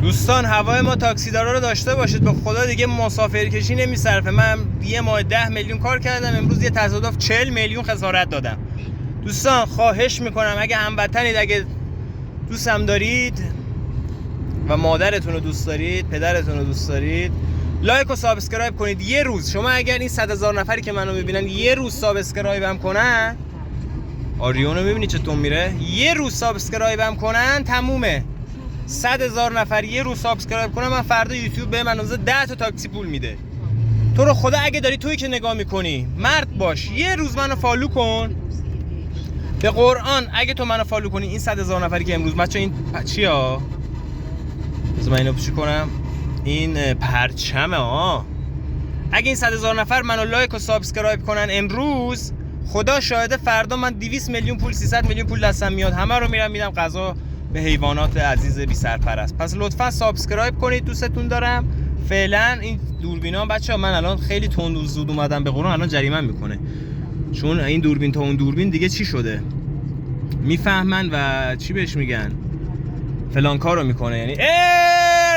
دوستان هوای ما تاکسیدارا رو داشته باشید، به خدا دیگه مسافرکشی نمیصرفه. من یه ماه 10 میلیون کار کردم، امروز یه تصادف 40 میلیون خسارت دادم. دوستان خواهش میکنم اگه هموطنید، اگه دوستم دارید و مادرتون رو دوست دارید، پدرتون رو دوست دارید، لایک و سابسکرایب کنید. یه روز شما اگر این 100,000 نفری که منو میبینن یه روز سابسکرایبم کنن، آریون رو میبینی چطور میره، یه روز سابسکرایبم کنن تمومه. 100,000 نفر یه روز سابسکرایب کنن، من فردا یوتیوب به من 10 تا تاکسی پول میده. تو رو خدا اگه داری تویی که نگاه میکنی مرد باش، یه روز منو فالو کن. به قرآن اگه تو منو فالو کنی این 100,000 نفری که امروز بچه این چیه ها؟ بذار من اینو پوشی کنم. این پرچمه ها. اگه این 100,000 نفر منو لایک و سابسکرایب کنن امروز، خدا شاهده فردا من 200 میلیون پول 300 میلیون پول دستم میاد، همه رو میرم میدم غذا به حیوانات عزیز بی سرپرست. پس لطفا سابسکرایب کنید، دوستتون دارم. فعلا این دوربینا بچه‌ها من الان خیلی تند و زود اومدم، به قرآن الان جریمه میکنه، چون این دوربین تا اون دوربین دیگه چی شده میفهمن و چی بهش میگن فلان کارو میکنه. یعنی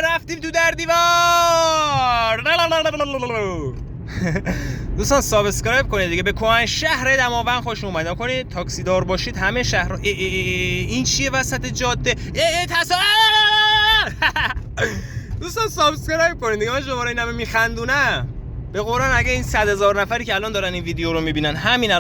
رفتیم تو در دیوار. دوستان سابسکرایب کنید دیگه. به کهن شهر دماوند خوش اومدید کنید. تاکسیدار باشید همه شهر. این چیه وسط جاده؟ دوستان سابسکرایب کنید دیگه. من شما رو این همه میخندونم، به قرآن اگه این 100,000 نفری که الان دارن این ویدیو رو میبینن همین